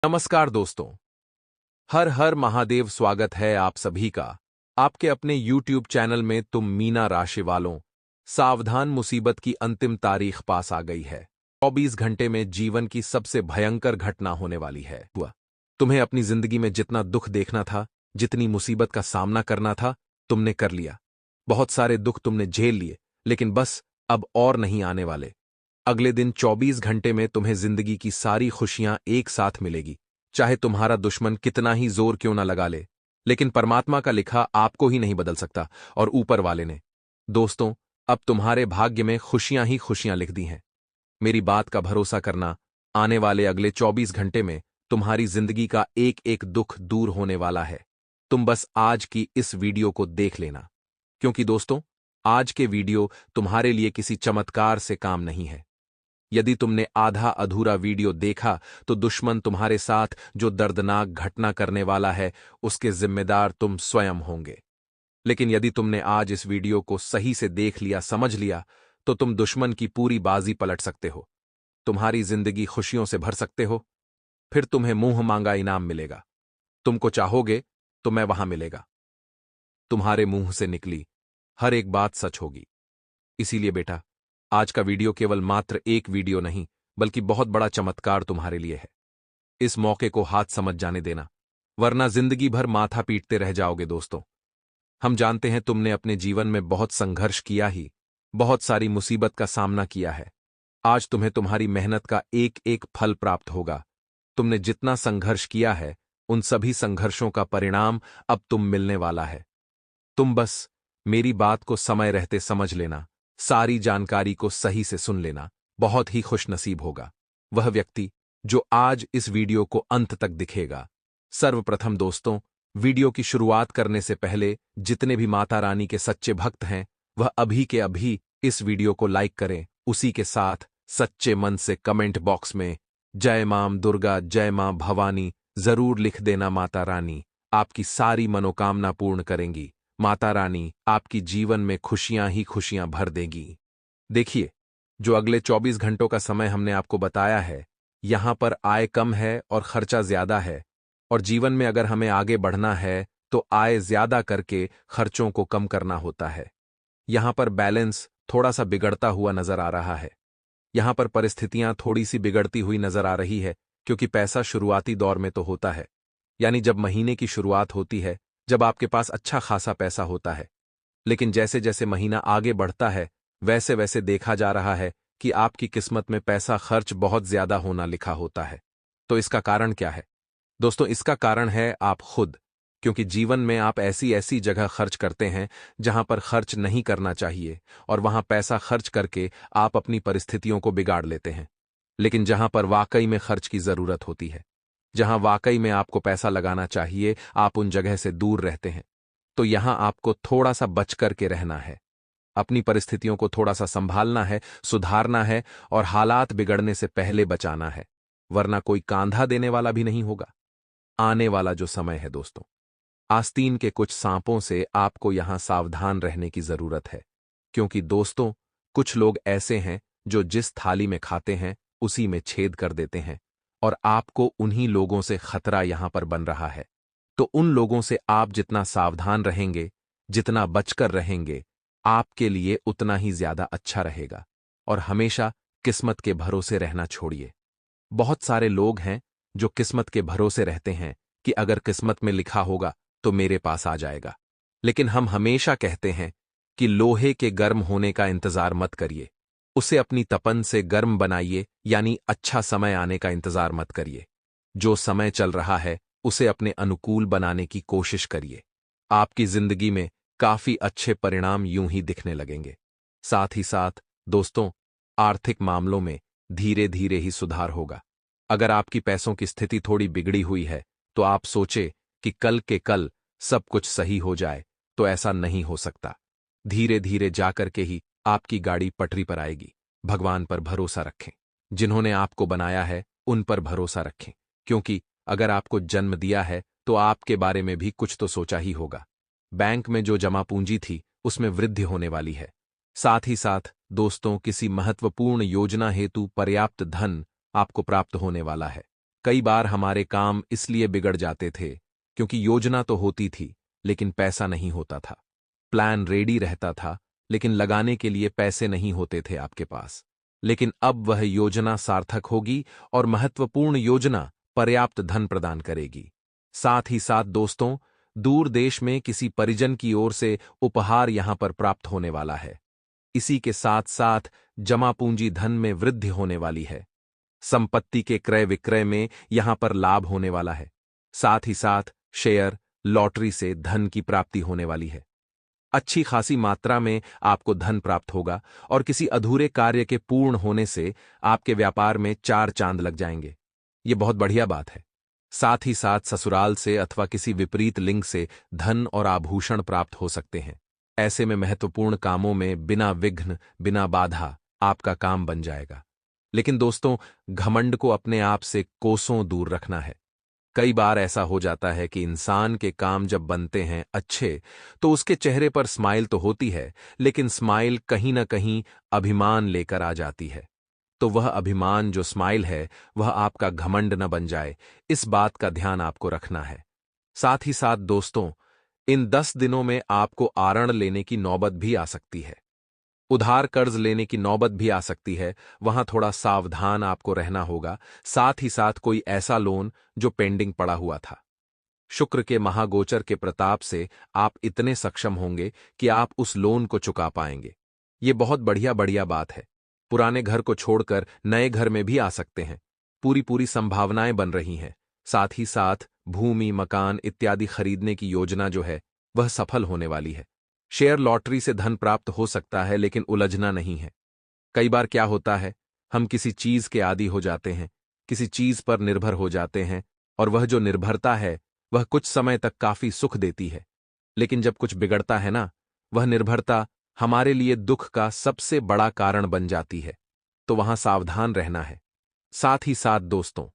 नमस्कार दोस्तों। हर हर महादेव। स्वागत है आप सभी का आपके अपने YouTube चैनल में। तुम मीना राशि वालों, सावधान, मुसीबत की अंतिम तारीख पास आ गई है। 24 घंटे में जीवन की सबसे भयंकर घटना होने वाली है। तुम्हें अपनी जिंदगी में जितना दुख देखना था, जितनी मुसीबत का सामना करना था, तुमने कर लिया। बहुत सारे दुख तुमने झेल लिए, लेकिन बस अब और नहीं आने वाले। अगले दिन 24 घंटे में तुम्हें जिंदगी की सारी खुशियां एक साथ मिलेगी, चाहे तुम्हारा दुश्मन कितना ही जोर क्यों ना लगा ले। लेकिन परमात्मा का लिखा आपको ही नहीं बदल सकता, और ऊपर वाले ने। दोस्तों, अब तुम्हारे भाग्य में खुशियां ही खुशियां लिख दी हैं। मेरी बात का भरोसा करना, आने वाले अगले 24 घंटे में तुम्हारी जिंदगी का एक एक दुख दूर होने वाला है। तुम बस आज की इस वीडियो को देख लेना, क्योंकि दोस्तों, आज के वीडियो तुम्हारे लिए किसी चमत्कार से काम नहीं है। यदि तुमने आधा अधूरा वीडियो देखा तो दुश्मन तुम्हारे साथ जो दर्दनाक घटना करने वाला है, उसके जिम्मेदार तुम स्वयं होंगे। लेकिन यदि तुमने आज इस वीडियो को सही से देख लिया, समझ लिया, तो तुम दुश्मन की पूरी बाजी पलट सकते हो। तुम्हारी जिंदगी खुशियों से भर सकते हो। फिर तुम्हें मुंह मांगा इनाम मिलेगा। तुमको चाहोगे तो मैं वहां मिलेगा। तुम्हारे मुंह से निकली हर एक बात सच होगी। इसीलिए बेटा, आज का वीडियो केवल मात्र एक वीडियो नहीं, बल्कि बहुत बड़ा चमत्कार तुम्हारे लिए है। इस मौके को हाथ समझ जाने देना, वरना जिंदगी भर माथा पीटते रह जाओगे। दोस्तों, हम जानते हैं तुमने अपने जीवन में बहुत संघर्ष किया ही, बहुत सारी मुसीबत का सामना किया है। आज तुम्हें तुम्हारी मेहनत का एक एक फल प्राप्त होगा। तुमने जितना संघर्ष किया है, उन सभी संघर्षों का परिणाम अब तुम मिलने वाला है। तुम बस मेरी बात को समय रहते समझ लेना, सारी जानकारी को सही से सुन लेना। बहुत ही खुशनसीब होगा वह व्यक्ति जो आज इस वीडियो को अंत तक दिखेगा। सर्वप्रथम दोस्तों, वीडियो की शुरुआत करने से पहले जितने भी माता रानी के सच्चे भक्त हैं, वह अभी के अभी इस वीडियो को लाइक करें। उसी के साथ सच्चे मन से कमेंट बॉक्स में जय मां दुर्गा, जय मां भवानी जरूर लिख देना। माता रानी आपकी सारी मनोकामना पूर्ण करेंगी। माता रानी आपकी जीवन में खुशियां ही खुशियां भर देगी। देखिए, जो अगले 24 घंटों का समय हमने आपको बताया है, यहां पर आय कम है और खर्चा ज्यादा है। और जीवन में अगर हमें आगे बढ़ना है तो आय ज्यादा करके खर्चों को कम करना होता है। यहां पर बैलेंस थोड़ा सा बिगड़ता हुआ नजर आ रहा है। यहां पर परिस्थितियां थोड़ी सी बिगड़ती हुई नजर आ रही है, क्योंकि पैसा शुरुआती दौर में तो होता है, यानी जब महीने की शुरुआत होती है, जब आपके पास अच्छा खासा पैसा होता है। लेकिन जैसे जैसे महीना आगे बढ़ता है, वैसे वैसे देखा जा रहा है कि आपकी किस्मत में पैसा खर्च बहुत ज्यादा होना लिखा होता है। तो इसका कारण क्या है? दोस्तों, इसका कारण है आप खुद, क्योंकि जीवन में आप ऐसी ऐसी जगह खर्च करते हैं जहां पर खर्च नहीं करना चाहिए, और वहां पैसा खर्च करके आप अपनी परिस्थितियों को बिगाड़ लेते हैं। लेकिन जहां पर वाकई में खर्च की जरूरत होती है, जहां वाकई में आपको पैसा लगाना चाहिए, आप उन जगह से दूर रहते हैं। तो यहां आपको थोड़ा सा बच करके रहना है। अपनी परिस्थितियों को थोड़ा सा संभालना है, सुधारना है, और हालात बिगड़ने से पहले बचाना है, वरना कोई कांधा देने वाला भी नहीं होगा। आने वाला जो समय है दोस्तों, आस्तीन के कुछ सांपों से आपको यहां सावधान रहने की जरूरत है। क्योंकि दोस्तों, कुछ लोग ऐसे हैं जो जिस थाली में खाते हैं उसी में छेद कर देते हैं, और आपको उन्हीं लोगों से खतरा यहां पर बन रहा है। तो उन लोगों से आप जितना सावधान रहेंगे, जितना बचकर रहेंगे, आपके लिए उतना ही ज्यादा अच्छा रहेगा। और हमेशा किस्मत के भरोसे रहना छोड़िए। बहुत सारे लोग हैं जो किस्मत के भरोसे रहते हैं कि अगर किस्मत में लिखा होगा तो मेरे पास आ जाएगा। लेकिन हम हमेशा कहते हैं कि लोहे के गर्म होने का इंतजार मत करिए, उसे अपनी तपन से गर्म बनाइए, यानी अच्छा समय आने का इंतजार मत करिए। जो समय चल रहा है उसे अपने अनुकूल बनाने की कोशिश करिए। आपकी जिंदगी में काफी अच्छे परिणाम यूं ही दिखने लगेंगे। साथ ही साथ दोस्तों, आर्थिक मामलों में धीरे धीरे ही सुधार होगा। अगर आपकी पैसों की स्थिति थोड़ी बिगड़ी हुई है, तो आप सोचे कि कल के कल सब कुछ सही हो जाए, तो ऐसा नहीं हो सकता। धीरे धीरे जाकर के ही आपकी गाड़ी पटरी पर आएगी। भगवान पर भरोसा रखें। जिन्होंने आपको बनाया है उन पर भरोसा रखें, क्योंकि अगर आपको जन्म दिया है तो आपके बारे में भी कुछ तो सोचा ही होगा। बैंक में जो जमा पूंजी थी उसमें वृद्धि होने वाली है। साथ ही साथ दोस्तों, किसी महत्वपूर्ण योजना हेतु पर्याप्त धन आपको प्राप्त होने वाला है। कई बार हमारे काम इसलिए बिगड़ जाते थे क्योंकि योजना तो होती थी, लेकिन पैसा नहीं होता था। प्लान रेडी रहता था, लेकिन लगाने के लिए पैसे नहीं होते थे आपके पास। लेकिन अब वह योजना सार्थक होगी और महत्वपूर्ण योजना पर्याप्त धन प्रदान करेगी। साथ ही साथ दोस्तों, दूर देश में किसी परिजन की ओर से उपहार यहां पर प्राप्त होने वाला है। इसी के साथ साथ जमा पूंजी धन में वृद्धि होने वाली है। संपत्ति के क्रय विक्रय में यहां पर लाभ होने वाला है। साथ ही साथ शेयर, लॉटरी से धन की प्राप्ति होने वाली है। अच्छी खासी मात्रा में आपको धन प्राप्त होगा और किसी अधूरे कार्य के पूर्ण होने से आपके व्यापार में 4 चांद लग जाएंगे। ये बहुत बढ़िया बात है। साथ ही साथ ससुराल से अथवा किसी विपरीत लिंग से धन और आभूषण प्राप्त हो सकते हैं। ऐसे में महत्वपूर्ण कामों में बिना विघ्न, बिना बाधा आपका काम बन जाएगा। लेकिन दोस्तों, घमंड को अपने आप से कोसों दूर रखना है। कई बार ऐसा हो जाता है कि इंसान के काम जब बनते हैं अच्छे, तो उसके चेहरे पर स्माइल तो होती है, लेकिन स्माइल कहीं न कहीं अभिमान लेकर आ जाती है। तो वह अभिमान जो स्माइल है, वह आपका घमंड न बन जाए, इस बात का ध्यान आपको रखना है। साथ ही साथ दोस्तों, इन 10 दिनों में आपको आरण लेने की नौबत भी आ सकती है। उधार कर्ज लेने की नौबत भी आ सकती है, वहां थोड़ा सावधान आपको रहना होगा। साथ ही साथ कोई ऐसा लोन जो पेंडिंग पड़ा हुआ था। शुक्र के महागोचर के प्रताप से आप इतने सक्षम होंगे कि आप उस लोन को चुका पाएंगे। ये बहुत बढ़िया बढ़िया बात है। पुराने घर को छोड़कर नए घर में भी आ सकते हैं। पूरी पूरी संभावनाएं बन रही हैं। साथ ही साथ भूमि, मकान इत्यादि खरीदने की योजना जो है, वह सफल होने वाली है। शेयर, लॉटरी से धन प्राप्त हो सकता है, लेकिन उलझना नहीं है। कई बार क्या होता है, हम किसी चीज के आदी हो जाते हैं, किसी चीज पर निर्भर हो जाते हैं, और वह जो निर्भरता है, वह कुछ समय तक काफी सुख देती है। लेकिन जब कुछ बिगड़ता है ना, वह निर्भरता हमारे लिए दुख का सबसे बड़ा कारण बन जाती है। तो वहां सावधान रहना है। साथ ही साथ दोस्तों,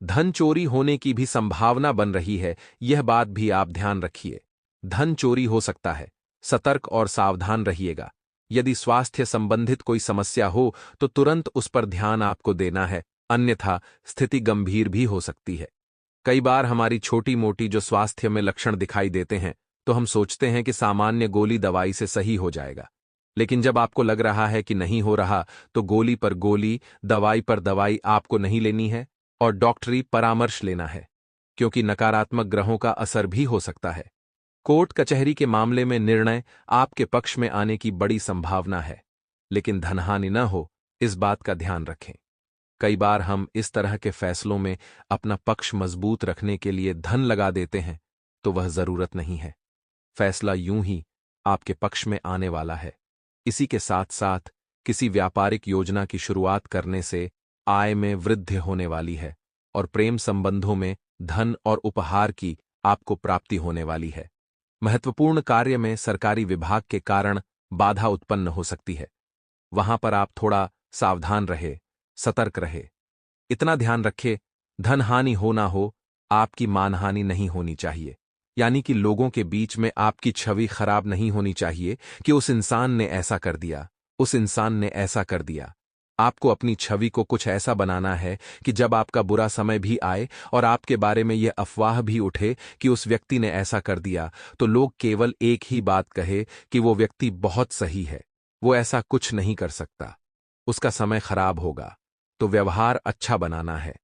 धन चोरी होने की भी संभावना बन रही है, यह बात भी आप ध्यान रखिए। धन चोरी हो सकता है, सतर्क और सावधान रहिएगा। यदि स्वास्थ्य संबंधित कोई समस्या हो तो तुरंत उस पर ध्यान आपको देना है, अन्यथा स्थिति गंभीर भी हो सकती है। कई बार हमारी छोटी मोटी जो स्वास्थ्य में लक्षण दिखाई देते हैं, तो हम सोचते हैं कि सामान्य गोली दवाई से सही हो जाएगा। लेकिन जब आपको लग रहा है कि नहीं हो रहा, तो गोली पर गोली, दवाई पर दवाई आपको नहीं लेनी है और डॉक्टरी परामर्श लेना है, क्योंकि नकारात्मक ग्रहों का असर भी हो सकता है। कोर्ट कचहरी के मामले में निर्णय आपके पक्ष में आने की बड़ी संभावना है, लेकिन धनहानि न हो, इस बात का ध्यान रखें। कई बार हम इस तरह के फैसलों में अपना पक्ष मजबूत रखने के लिए धन लगा देते हैं, तो वह जरूरत नहीं है। फैसला यूं ही आपके पक्ष में आने वाला है। इसी के साथ साथ किसी व्यापारिक योजना की शुरुआत करने से आय में वृद्धि होने वाली है और प्रेम संबंधों में धन और उपहार की आपको प्राप्ति होने वाली है। महत्वपूर्ण कार्य में सरकारी विभाग के कारण बाधा उत्पन्न हो सकती है। वहां पर आप थोड़ा सावधान रहे, सतर्क रहे। इतना ध्यान रखें, धन हानि हो ना हो, आपकी मानहानि नहीं होनी चाहिए। यानी कि लोगों के बीच में आपकी छवि खराब नहीं होनी चाहिए कि उस इंसान ने ऐसा कर दिया, उस इंसान ने ऐसा कर दिया। आपको अपनी छवि को कुछ ऐसा बनाना है कि जब आपका बुरा समय भी आए और आपके बारे में यह अफवाह भी उठे कि उस व्यक्ति ने ऐसा कर दिया, तो लोग केवल एक ही बात कहे कि वो व्यक्ति बहुत सही है, वो ऐसा कुछ नहीं कर सकता, उसका समय खराब होगा। तो व्यवहार अच्छा बनाना है।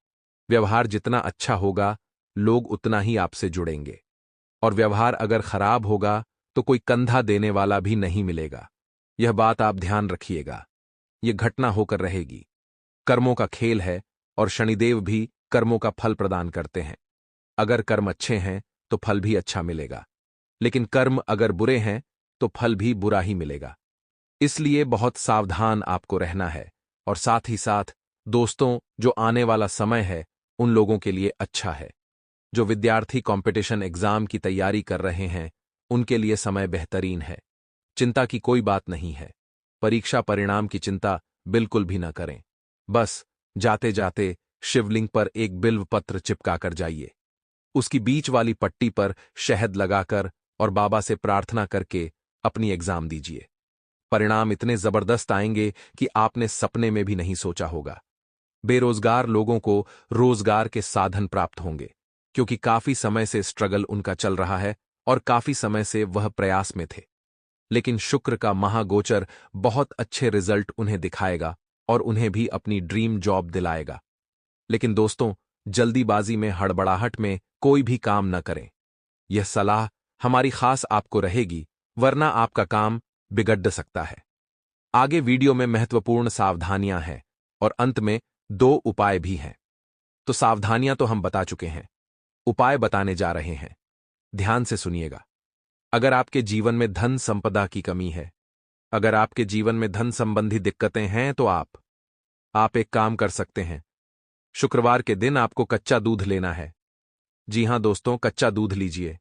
व्यवहार जितना अच्छा होगा, लोग उतना ही आपसे जुड़ेंगे। और व्यवहार अगर खराब होगा तो कोई कंधा देने वाला भी नहीं मिलेगा। यह बात आप ध्यान रखिएगा। यह घटना होकर रहेगी। कर्मों का खेल है और शनिदेव भी कर्मों का फल प्रदान करते हैं। अगर कर्म अच्छे हैं तो फल भी अच्छा मिलेगा, लेकिन कर्म अगर बुरे हैं तो फल भी बुरा ही मिलेगा। इसलिए बहुत सावधान आपको रहना है। और साथ ही साथ दोस्तों, जो आने वाला समय है उन लोगों के लिए अच्छा है। जो विद्यार्थी कंपटीशन एग्जाम की तैयारी कर रहे हैं, उनके लिए समय बेहतरीन है। चिंता की कोई बात नहीं है। परीक्षा परिणाम की चिंता बिल्कुल भी न करें। बस जाते जाते शिवलिंग पर एक बिल्व पत्र चिपकाकर जाइए। उसकी बीच वाली पट्टी पर शहद लगाकर और बाबा से प्रार्थना करके अपनी एग्जाम दीजिए। परिणाम इतने जबरदस्त आएंगे कि आपने सपने में भी नहीं सोचा होगा। बेरोजगार लोगों को रोजगार के साधन प्राप्त होंगे, क्योंकि काफी समय से स्ट्रगल उनका चल रहा है और काफी समय से वह प्रयास में थे। लेकिन शुक्र का महागोचर बहुत अच्छे रिजल्ट उन्हें दिखाएगा और उन्हें भी अपनी ड्रीम जॉब दिलाएगा। लेकिन दोस्तों, जल्दीबाजी में, हड़बड़ाहट में कोई भी काम न करें। यह सलाह हमारी खास आपको रहेगी, वरना आपका काम बिगड़ सकता है। आगे वीडियो में महत्वपूर्ण सावधानियां हैं और अंत में 2 उपाय भी हैं। तो सावधानियां तो हम बता चुके हैं, उपाय बताने जा रहे हैं। ध्यान से सुनिएगा। अगर आपके जीवन में धन संपदा की कमी है, अगर आपके जीवन में धन संबंधी दिक्कतें हैं, तो आप एक काम कर सकते हैं। शुक्रवार के दिन आपको कच्चा दूध लेना है। जी हां दोस्तों, कच्चा दूध लीजिए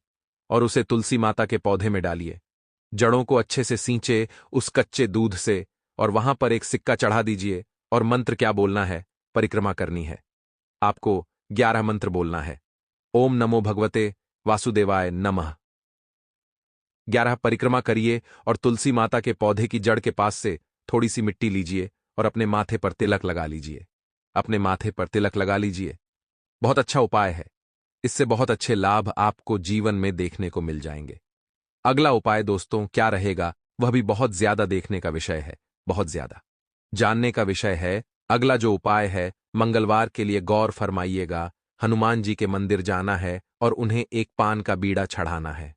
और उसे तुलसी माता के पौधे में डालिए। जड़ों को अच्छे से सींचे उस कच्चे दूध से और वहां पर एक सिक्का चढ़ा दीजिए और मंत्र क्या बोलना है, परिक्रमा करनी है। आपको 11 मंत्र बोलना है। ओम नमो भगवते वासुदेवाय नमः। 11 परिक्रमा करिए और तुलसी माता के पौधे की जड़ के पास से थोड़ी सी मिट्टी लीजिए और अपने माथे पर तिलक लगा लीजिए। अपने माथे पर तिलक लगा लीजिए। बहुत अच्छा उपाय है। इससे बहुत अच्छे लाभ आपको जीवन में देखने को मिल जाएंगे। अगला उपाय दोस्तों क्या रहेगा, वह भी बहुत ज्यादा देखने का विषय है, बहुत ज्यादा जानने का विषय है। अगला जो उपाय है, मंगलवार के लिए गौर फरमाइएगा, हनुमान जी के मंदिर जाना है और उन्हें एक पान का बीड़ा चढ़ाना है।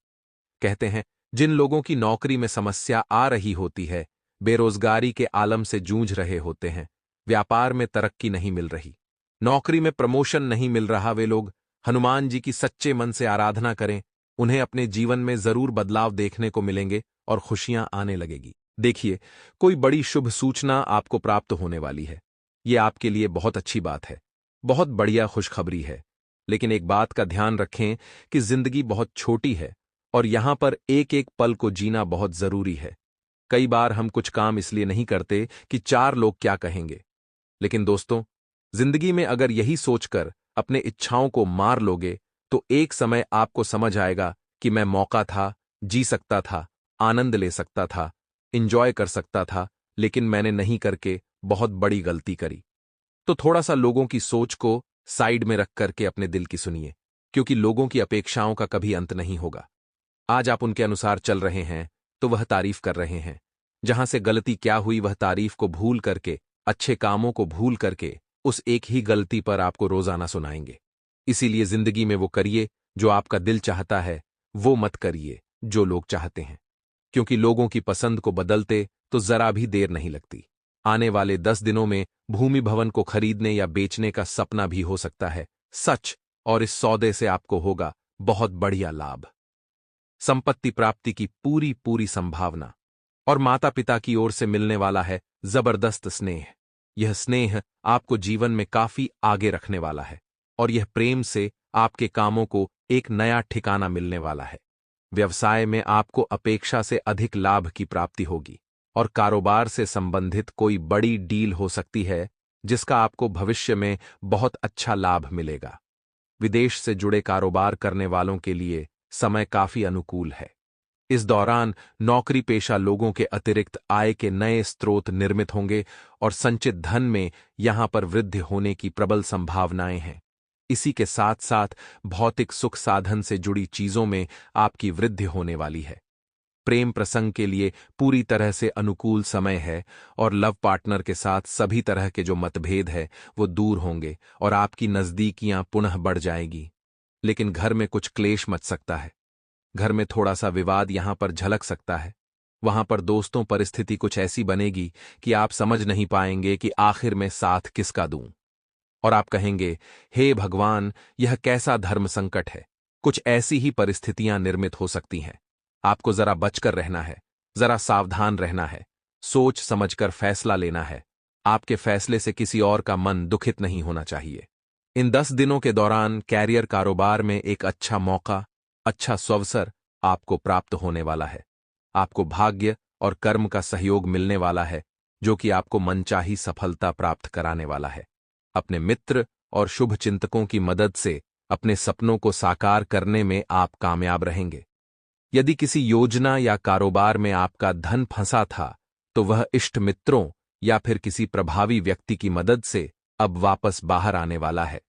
कहते हैं, जिन लोगों की नौकरी में समस्या आ रही होती है, बेरोजगारी के आलम से जूझ रहे होते हैं, व्यापार में तरक्की नहीं मिल रही, नौकरी में प्रमोशन नहीं मिल रहा, वे लोग हनुमान जी की सच्चे मन से आराधना करें, उन्हें अपने जीवन में जरूर बदलाव देखने को मिलेंगे और खुशियां आने लगेगी। देखिए, कोई बड़ी शुभ सूचना आपको प्राप्त होने वाली है। ये आपके लिए बहुत अच्छी बात है, बहुत बढ़िया खुशखबरी है। लेकिन एक बात का ध्यान रखें कि जिंदगी बहुत छोटी है और यहां पर एक एक पल को जीना बहुत जरूरी है। कई बार हम कुछ काम इसलिए नहीं करते कि 4 लोग क्या कहेंगे। लेकिन दोस्तों, जिंदगी में अगर यही सोचकर अपने इच्छाओं को मार लोगे, तो एक समय आपको समझ आएगा कि मैं मौका था, जी सकता था, आनंद ले सकता था, इंजॉय कर सकता था, लेकिन मैंने नहीं करके बहुत बड़ी गलती करी। तो थोड़ा सा लोगों की सोच को साइड में रख करके अपने दिल की सुनिए, क्योंकि लोगों की अपेक्षाओं का कभी अंत नहीं होगा। आज आप उनके अनुसार चल रहे हैं तो वह तारीफ कर रहे हैं। जहां से गलती क्या हुई, वह तारीफ को भूल करके, अच्छे कामों को भूल करके, उस एक ही गलती पर आपको रोजाना सुनाएंगे। इसीलिए जिंदगी में वो करिए जो आपका दिल चाहता है, वो मत करिए जो लोग चाहते हैं, क्योंकि लोगों की पसंद को बदलते तो जरा भी देर नहीं लगती। आने वाले 10 दिनों में भूमि भवन को खरीदने या बेचने का सपना भी हो सकता है सच, और इस सौदे से आपको होगा बहुत बढ़िया लाभ, संपत्ति प्राप्ति की पूरी पूरी संभावना, और माता पिता की ओर से मिलने वाला है जबरदस्त स्नेह। यह स्नेह आपको जीवन में काफी आगे रखने वाला है और यह प्रेम से आपके कामों को एक नया ठिकाना मिलने वाला है। व्यवसाय में आपको अपेक्षा से अधिक लाभ की प्राप्ति होगी और कारोबार से संबंधित कोई बड़ी डील हो सकती है जिसका आपको भविष्य में बहुत अच्छा लाभ मिलेगा। विदेश से जुड़े कारोबार करने वालों के लिए समय काफी अनुकूल है। इस दौरान नौकरी पेशा लोगों के अतिरिक्त आय के नए स्रोत निर्मित होंगे और संचित धन में यहां पर वृद्धि होने की प्रबल संभावनाएं हैं। इसी के साथ साथ भौतिक सुख साधन से जुड़ी चीजों में आपकी वृद्धि होने वाली है। प्रेम प्रसंग के लिए पूरी तरह से अनुकूल समय है और लव पार्टनर के साथ सभी तरह के जो मतभेद है वो दूर होंगे और आपकी नजदीकियां पुनः बढ़ जाएगी। लेकिन घर में कुछ क्लेश मच सकता है, घर में थोड़ा सा विवाद यहां पर झलक सकता है। वहां पर दोस्तों परिस्थिति कुछ ऐसी बनेगी कि आप समझ नहीं पाएंगे कि आखिर में साथ किसका दूं, और आप कहेंगे, हे भगवान, यह कैसा धर्म संकट है। कुछ ऐसी ही परिस्थितियां निर्मित हो सकती हैं। आपको जरा बचकर रहना है, जरा सावधान रहना है, सोच समझकर फैसला लेना है। आपके फैसले से किसी और का मन दुखित नहीं होना चाहिए। इन 10 दिनों के दौरान कैरियर कारोबार में एक अच्छा मौका, अच्छा अवसर आपको प्राप्त होने वाला है। आपको भाग्य और कर्म का सहयोग मिलने वाला है, जो कि आपको मनचाही सफलता प्राप्त कराने वाला है। अपने मित्र और शुभ चिंतकों की मदद से अपने सपनों को साकार करने में आप कामयाब रहेंगे। यदि किसी योजना या कारोबार में आपका धन फंसा था, तो वह इष्ट मित्रों या फिर किसी प्रभावी व्यक्ति की मदद से अब वापस बाहर आने वाला है।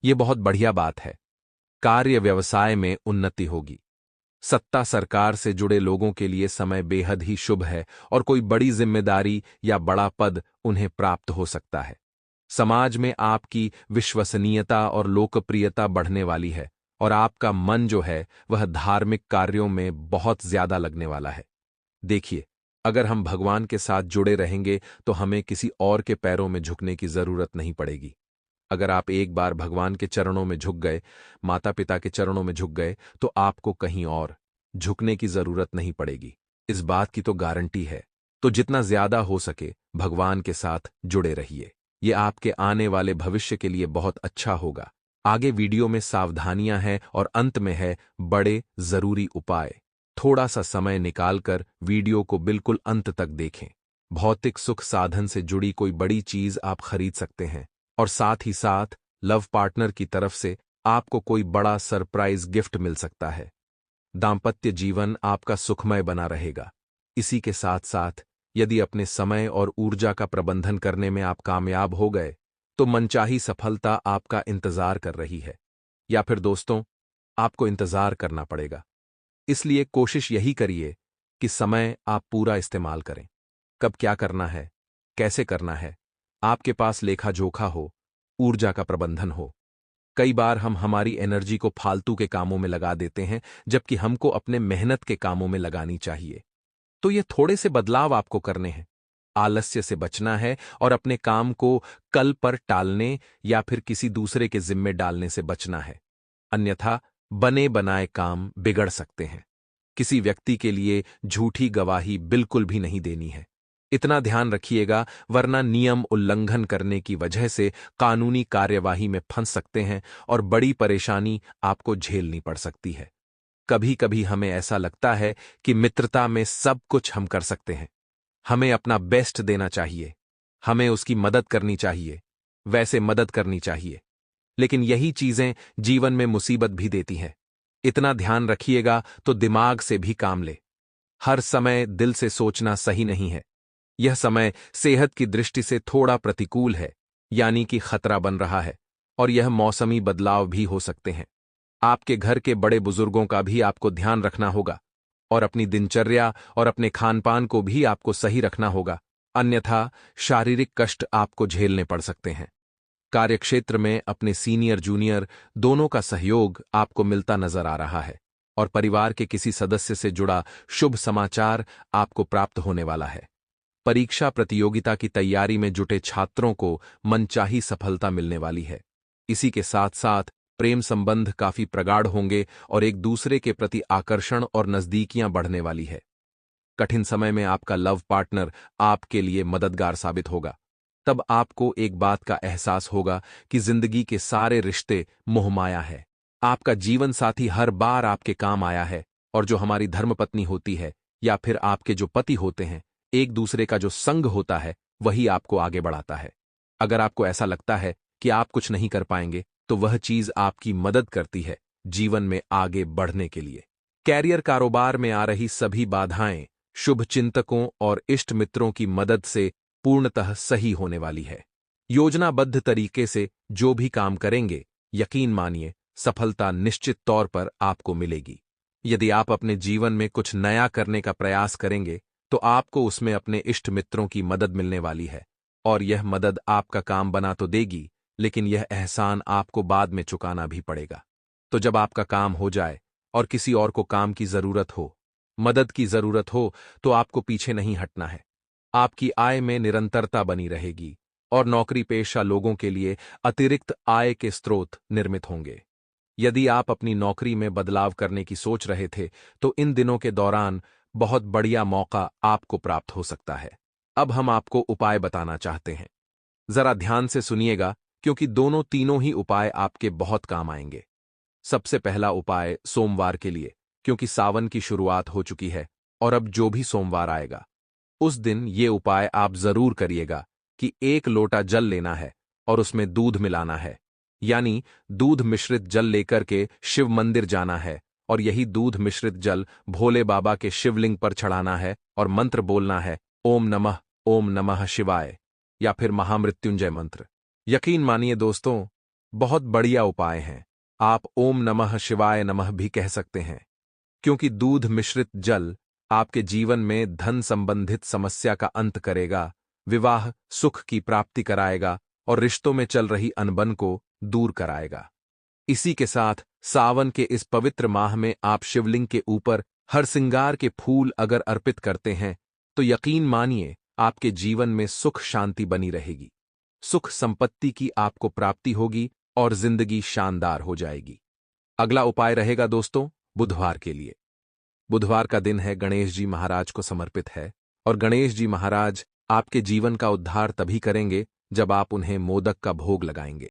ये बहुत बढ़िया बात है। कार्य व्यवसाय में उन्नति होगी। सत्ता सरकार से जुड़े लोगों के लिए समय बेहद ही शुभ है और कोई बड़ी जिम्मेदारी या बड़ा पद उन्हें प्राप्त हो सकता है। समाज में आपकी विश्वसनीयता और लोकप्रियता बढ़ने वाली है और आपका मन जो है वह धार्मिक कार्यों में बहुत ज्यादा लगने वाला है। देखिए, अगर हम भगवान के साथ जुड़े रहेंगे तो हमें किसी और के पैरों में झुकने की जरूरत नहीं पड़ेगी। अगर आप एक बार भगवान के चरणों में झुक गए, माता पिता के चरणों में झुक गए, तो आपको कहीं और झुकने की जरूरत नहीं पड़ेगी। इस बात की तो गारंटी है। तो जितना ज्यादा हो सके भगवान के साथ जुड़े रहिए। ये आपके आने वाले भविष्य के लिए बहुत अच्छा होगा। आगे वीडियो में सावधानियां हैं और अंत में है बड़े जरूरी उपाय। थोड़ा सा समय निकालकर वीडियो को बिल्कुल अंत तक देखें। भौतिक सुख साधन से जुड़ी कोई बड़ी चीज आप खरीद सकते हैं और साथ ही साथ लव पार्टनर की तरफ से आपको कोई बड़ा सरप्राइज गिफ्ट मिल सकता है। दांपत्य जीवन आपका सुखमय बना रहेगा। इसी के साथ साथ यदि अपने समय और ऊर्जा का प्रबंधन करने में आप कामयाब हो गए तो मनचाही सफलता आपका इंतजार कर रही है। या फिर दोस्तों, आपको इंतजार करना पड़ेगा। इसलिए कोशिश यही करिए कि समय आप पूरा इस्तेमाल करें। कब क्या करना है, कैसे करना है, आपके पास लेखा जोखा हो, ऊर्जा का प्रबंधन हो। कई बार हम हमारी एनर्जी को फालतू के कामों में लगा देते हैं जबकि हमको अपने मेहनत के कामों में लगानी चाहिए। तो ये थोड़े से बदलाव आपको करने हैं। आलस्य से बचना है और अपने काम को कल पर टालने या फिर किसी दूसरे के जिम्मे डालने से बचना है। अन्यथा बने बनाए काम बिगड़ सकते हैं। किसी व्यक्ति के लिए झूठी गवाही बिल्कुल भी नहीं देनी है। इतना ध्यान रखिएगा, वरना नियम उल्लंघन करने की वजह से कानूनी कार्यवाही में फंस सकते हैं और बड़ी परेशानी आपको झेलनी पड़ सकती है। कभी कभी हमें ऐसा लगता है कि मित्रता में सब कुछ हम कर सकते हैं। हमें अपना बेस्ट देना चाहिए, हमें उसकी मदद करनी चाहिए, वैसे मदद करनी चाहिए। लेकिन यही चीजें जीवन में मुसीबत भी देती हैं। इतना ध्यान रखिएगा तो दिमाग से भी काम ले। हर समय दिल से सोचना सही नहीं है। यह समय सेहत की दृष्टि से थोड़ा प्रतिकूल है, यानी कि खतरा बन रहा है और यह मौसमी बदलाव भी हो सकते हैं। आपके घर के बड़े बुजुर्गों का भी आपको ध्यान रखना होगा और अपनी दिनचर्या और अपने खानपान को भी आपको सही रखना होगा, अन्यथा शारीरिक कष्ट आपको झेलने पड़ सकते हैं। कार्यक्षेत्र में अपने सीनियर जूनियर दोनों का सहयोग आपको मिलता नजर आ रहा है और परिवार के किसी सदस्य से जुड़ा शुभ समाचार आपको प्राप्त होने वाला है। परीक्षा प्रतियोगिता की तैयारी में जुटे छात्रों को मनचाही सफलता मिलने वाली है। इसी के साथ साथ प्रेम संबंध काफी प्रगाढ़ होंगे और एक दूसरे के प्रति आकर्षण और नजदीकियां बढ़ने वाली है। कठिन समय में आपका लव पार्टनर आपके लिए मददगार साबित होगा। तब आपको एक बात का एहसास होगा कि जिंदगी के सारे रिश्ते मोहमाया है। आपका जीवन साथी हर बार आपके काम आया है और जो हमारी धर्मपत्नी होती है या फिर आपके जो पति होते हैं, एक दूसरे का जो संग होता है वही आपको आगे बढ़ाता है। अगर आपको ऐसा लगता है कि आप कुछ नहीं कर पाएंगे तो वह चीज आपकी मदद करती है जीवन में आगे बढ़ने के लिए। कैरियर कारोबार में आ रही सभी बाधाएं शुभ चिंतकों और इष्ट मित्रों की मदद से पूर्णतः सही होने वाली है। योजनाबद्ध तरीके से जो भी काम करेंगे, यकीन मानिए सफलता निश्चित तौर पर आपको मिलेगी। यदि आप अपने जीवन में कुछ नया करने का प्रयास करेंगे तो आपको उसमें अपने इष्ट मित्रों की मदद मिलने वाली है और यह मदद आपका काम बना तो देगी, लेकिन यह एहसान आपको बाद में चुकाना भी पड़ेगा। तो जब आपका काम हो जाए और किसी और को काम की जरूरत हो, मदद की जरूरत हो, तो आपको पीछे नहीं हटना है। आपकी आय में निरंतरता बनी रहेगी और नौकरी पेशा लोगों के लिए अतिरिक्त आय के स्रोत निर्मित होंगे। यदि आप अपनी नौकरी में बदलाव करने की सोच रहे थे तो इन दिनों के दौरान बहुत बढ़िया मौका आपको प्राप्त हो सकता है। अब हम आपको उपाय बताना चाहते हैं। जरा ध्यान से सुनिएगा क्योंकि दोनों तीनों ही उपाय आपके बहुत काम आएंगे। सबसे पहला उपाय सोमवार के लिए, क्योंकि सावन की शुरुआत हो चुकी है और अब जो भी सोमवार आएगा उस दिन ये उपाय आप जरूर करिएगा कि 1 लोटा जल लेना है और उसमें दूध मिलाना है, यानी दूध मिश्रित जल लेकर के शिव मंदिर जाना है और यही दूध मिश्रित जल भोले बाबा के शिवलिंग पर चढ़ाना है और मंत्र बोलना है, ओम नमः शिवाय या फिर महामृत्युंजय मंत्र। यकीन मानिए दोस्तों, बहुत बढ़िया उपाय हैं। आप ओम नमः शिवाय नमः भी कह सकते हैं, क्योंकि दूध मिश्रित जल आपके जीवन में धन संबंधित समस्या का अंत करेगा, विवाह सुख की प्राप्ति कराएगा और रिश्तों में चल रही अनबन को दूर कराएगा। इसी के साथ सावन के इस पवित्र माह में आप शिवलिंग के ऊपर हर सिंगार के फूल अगर अर्पित करते हैं, तो यकीन मानिए आपके जीवन में सुख शांति बनी रहेगी। सुख संपत्ति की आपको प्राप्ति होगी और जिंदगी शानदार हो जाएगी। अगला उपाय रहेगा दोस्तों बुधवार के लिए। बुधवार का दिन है, गणेश जी महाराज को समर्पित है, और गणेश जी महाराज आपके जीवन का उद्धार तभी करेंगे जब आप उन्हें मोदक का भोग लगाएंगे।